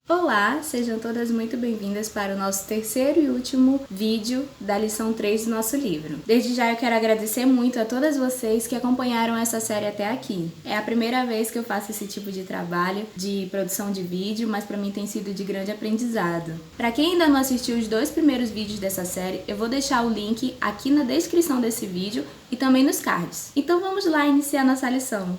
Olá, sejam todas muito bem-vindas para o nosso terceiro e último vídeo da lição 3 do nosso livro. Desde já eu quero agradecer muito a todas vocês que acompanharam essa série até aqui. É a primeira vez que eu faço esse tipo de trabalho de produção de vídeo, mas para mim tem sido de grande aprendizado. Para quem ainda não assistiu os 2 primeiros vídeos dessa série, eu vou deixar o link aqui na descrição desse vídeo e também nos cards. Então vamos lá iniciar nossa lição.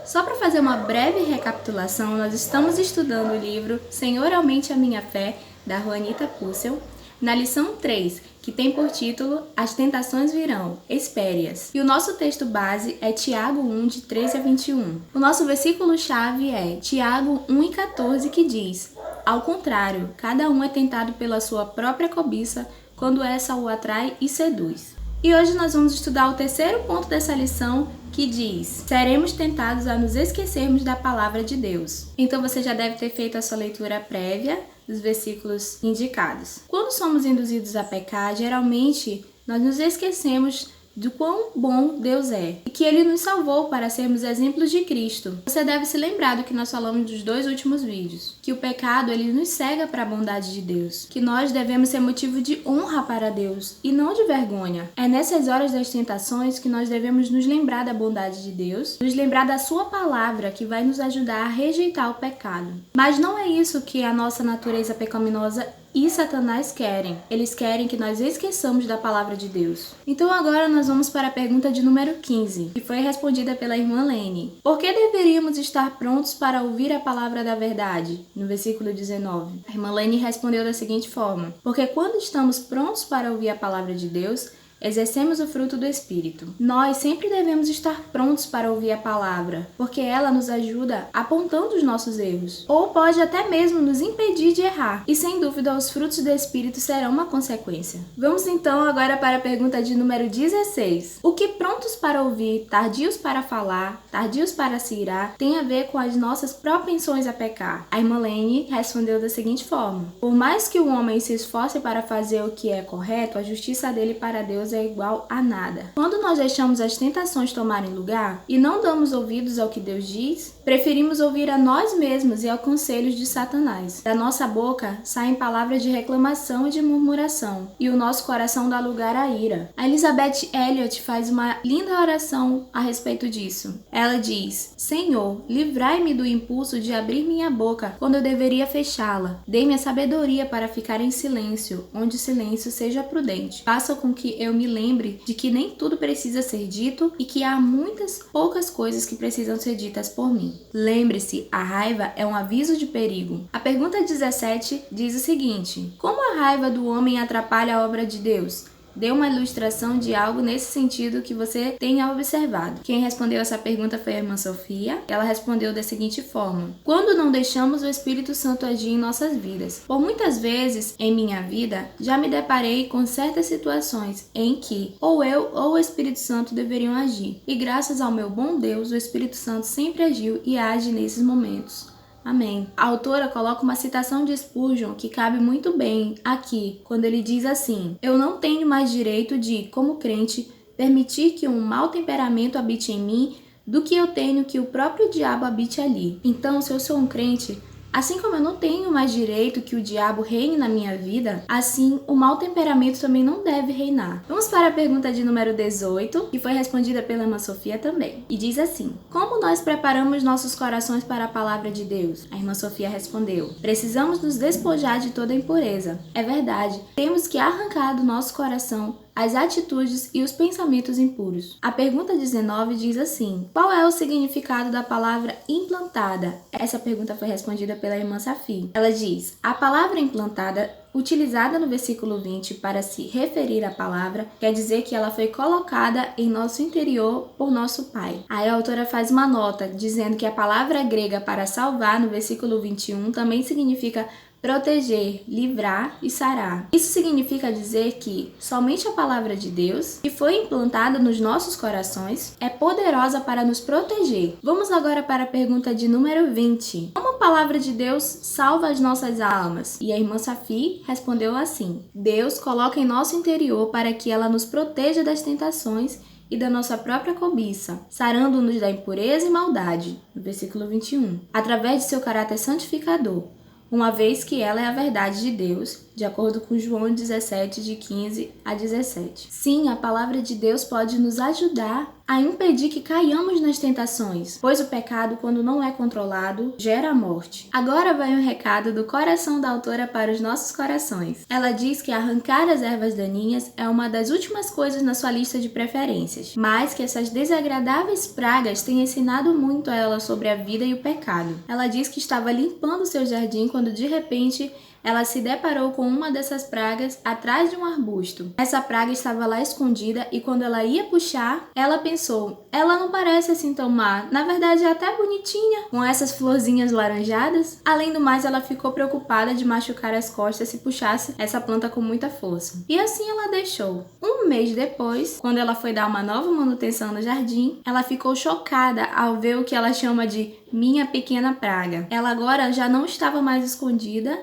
Só para fazer uma breve recapitulação, nós estamos estudando o livro Senhor Aumente a Minha Fé, da Juanita Pucel, na lição 3, que tem por título As Tentações Virão, Espere-as. E o nosso texto base é Tiago 1, de 13 a 21. O nosso versículo-chave é Tiago 1:14, que diz: Ao contrário, cada um é tentado pela sua própria cobiça, quando essa o atrai e seduz. E hoje nós vamos estudar o terceiro ponto dessa lição, que diz: seremos tentados a nos esquecermos da palavra de Deus. Então você já deve ter feito a sua leitura prévia dos versículos indicados. Quando somos induzidos a pecar, geralmente nós nos esquecemos do quão bom Deus é e que Ele nos salvou para sermos exemplos de Cristo. Você deve se lembrar do que nós falamos dos 2 últimos vídeos, que o pecado ele nos cega para a bondade de Deus, que nós devemos ser motivo de honra para Deus e não de vergonha. É nessas horas das tentações que nós devemos nos lembrar da bondade de Deus, nos lembrar da sua palavra que vai nos ajudar a rejeitar o pecado. Mas não é isso que a nossa natureza pecaminosa e Satanás querem. Eles querem que nós esqueçamos da palavra de Deus. Então agora nós vamos para a pergunta de número 15, que foi respondida pela irmã Lene. Por que deveríamos estar prontos para ouvir a palavra da verdade? No versículo 19. A irmã Lene respondeu da seguinte forma: porque quando estamos prontos para ouvir a palavra de Deus, exercemos o fruto do Espírito. Nós sempre devemos estar prontos para ouvir a palavra, porque ela nos ajuda apontando os nossos erros, ou pode até mesmo nos impedir de errar. E sem dúvida, os frutos do Espírito serão uma consequência. Vamos então agora para a pergunta de número 16. O que prontos para ouvir, tardios para falar, tardios para se irar, tem a ver com as nossas propensões a pecar? A irmã Lene respondeu da seguinte forma: por mais que o homem se esforce para fazer o que é correto, a justiça dele para Deus é igual a nada. Quando nós deixamos as tentações tomarem lugar e não damos ouvidos ao que Deus diz, preferimos ouvir a nós mesmos e aos conselhos de Satanás. Da nossa boca saem palavras de reclamação e de murmuração, e o nosso coração dá lugar à ira. A Elizabeth Elliot faz uma linda oração a respeito disso. Ela diz: Senhor, livrai-me do impulso de abrir minha boca quando eu deveria fechá-la. Dê-me a sabedoria para ficar em silêncio, onde o silêncio seja prudente. Faça com que eu me lembre de que nem tudo precisa ser dito e que há muitas poucas coisas que precisam ser ditas por mim. Lembre-se, a raiva é um aviso de perigo. A pergunta 17 diz o seguinte: como a raiva do homem atrapalha a obra de Deus? Dê uma ilustração de algo nesse sentido que você tenha observado. Quem respondeu essa pergunta foi a irmã Sofia. Ela respondeu da seguinte forma: quando não deixamos o Espírito Santo agir em nossas vidas. Por muitas vezes em minha vida, já me deparei com certas situações em que ou eu ou o Espírito Santo deveriam agir. E graças ao meu bom Deus, o Espírito Santo sempre agiu e age nesses momentos. Amém. A autora coloca uma citação de Spurgeon que cabe muito bem aqui, quando ele diz assim: eu não tenho mais direito de, como crente, permitir que um mau temperamento habite em mim do que eu tenho que o próprio diabo habite ali. Então, se eu sou um crente, assim como eu não tenho mais direito que o diabo reine na minha vida, assim o mau temperamento também não deve reinar. Vamos para a pergunta de número 18, que foi respondida pela irmã Sofia também. E diz assim: como nós preparamos nossos corações para a palavra de Deus? A irmã Sofia respondeu: precisamos nos despojar de toda impureza. É verdade, temos que arrancar do nosso coração as atitudes e os pensamentos impuros. A pergunta 19 diz assim: qual é o significado da palavra implantada? Essa pergunta foi respondida pela irmã Safi. Ela diz: a palavra implantada, utilizada no versículo 20 para se referir à palavra, quer dizer que ela foi colocada em nosso interior por nosso Pai. Aí a autora faz uma nota dizendo que a palavra grega para salvar no versículo 21 também significa proteger, livrar e sarar. Isso significa dizer que somente a palavra de Deus, que foi implantada nos nossos corações, é poderosa para nos proteger. Vamos agora para a pergunta de número 20. Como a palavra de Deus salva as nossas almas? E a irmã Safi respondeu assim: Deus coloca em nosso interior para que ela nos proteja das tentações e da nossa própria cobiça, sarando-nos da impureza e maldade, no versículo 21, através de seu caráter santificador. uma vez que ela é a verdade de Deus, de acordo com João 17, de 15 a 17. Sim, a palavra de Deus pode nos ajudar a impedir que caiamos nas tentações, pois o pecado, quando não é controlado, gera a morte. Agora vai um recado do coração da autora para os nossos corações. Ela diz que arrancar as ervas daninhas é uma das últimas coisas na sua lista de preferências, mas que essas desagradáveis pragas têm ensinado muito a ela sobre a vida e o pecado. Ela diz que estava limpando seu jardim quando de repente ela se deparou com uma dessas pragas atrás de um arbusto. Essa praga estava lá escondida e quando ela ia puxar, ela pensou, ela não parece assim tão má, na verdade é até bonitinha, com essas florzinhas laranjadas. Além do mais, ela ficou preocupada de machucar as costas se puxasse essa planta com muita força. E assim ela deixou. Um mês depois, quando ela foi dar uma nova manutenção no jardim, ela ficou chocada ao ver o que ela chama de minha pequena praga. Ela agora já não estava mais escondida,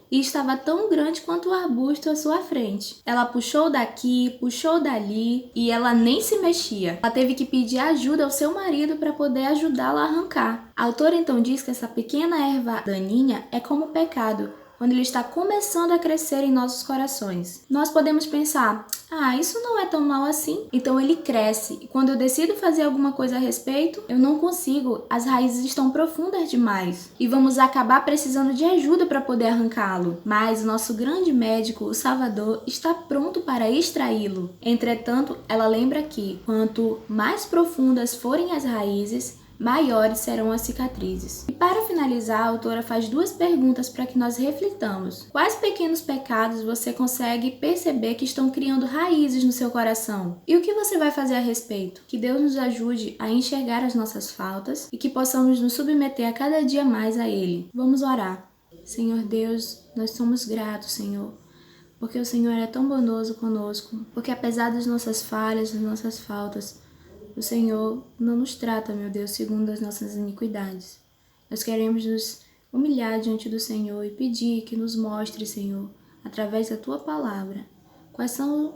e estava tão grande quanto o arbusto à sua frente. Ela puxou daqui, puxou dali e ela nem se mexia. Ela teve que pedir ajuda ao seu marido para poder ajudá-la a arrancar. A autora então diz que essa pequena erva daninha é como o pecado, quando ele está começando a crescer em nossos corações. Nós podemos pensar, isso não é tão mal assim. Então ele cresce e quando eu decido fazer alguma coisa a respeito, eu não consigo, as raízes estão profundas demais e vamos acabar precisando de ajuda para poder arrancá-lo. Mas o nosso grande médico, o Salvador, está pronto para extraí-lo. Entretanto, ela lembra que quanto mais profundas forem as raízes, maiores serão as cicatrizes. E para finalizar, a autora faz duas perguntas para que nós reflitamos. Quais pequenos pecados você consegue perceber que estão criando raízes no seu coração? E o que você vai fazer a respeito? Que Deus nos ajude a enxergar as nossas faltas e que possamos nos submeter a cada dia mais a Ele. Vamos orar. Senhor Deus, nós somos gratos, Senhor, porque o Senhor é tão bondoso conosco, porque apesar das nossas falhas, das nossas faltas, o Senhor não nos trata, meu Deus, segundo as nossas iniquidades. Nós queremos nos humilhar diante do Senhor e pedir que nos mostre, Senhor, através da Tua palavra, quais são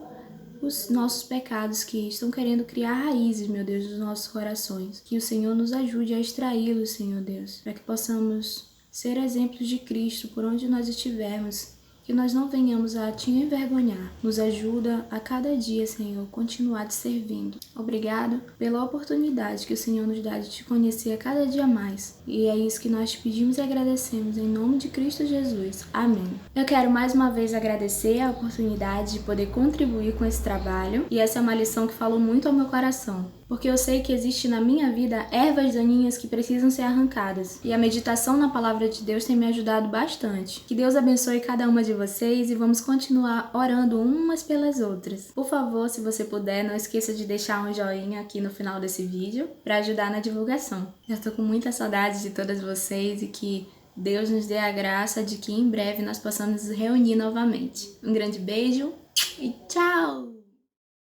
os nossos pecados que estão querendo criar raízes, meu Deus, nos nossos corações. Que o Senhor nos ajude a extraí-los, Senhor Deus, para que possamos ser exemplos de Cristo por onde nós estivermos, que nós não venhamos a Te envergonhar. Nos ajuda a cada dia, Senhor, continuar Te servindo. Obrigado pela oportunidade que o Senhor nos dá de Te conhecer a cada dia mais. E é isso que nós Te pedimos e agradecemos em nome de Cristo Jesus. Amém. Eu quero mais uma vez agradecer a oportunidade de poder contribuir com esse trabalho. E essa é uma lição que falou muito ao meu coração, porque eu sei que existe na minha vida ervas daninhas que precisam ser arrancadas. E a meditação na palavra de Deus tem me ajudado bastante. Que Deus abençoe cada uma de vocês e vamos continuar orando umas pelas outras. Por favor, se você puder, não esqueça de deixar um joinha aqui no final desse vídeo para ajudar na divulgação. Eu estou com muita saudade de todas vocês e que Deus nos dê a graça de que em breve nós possamos nos reunir novamente. Um grande beijo e tchau!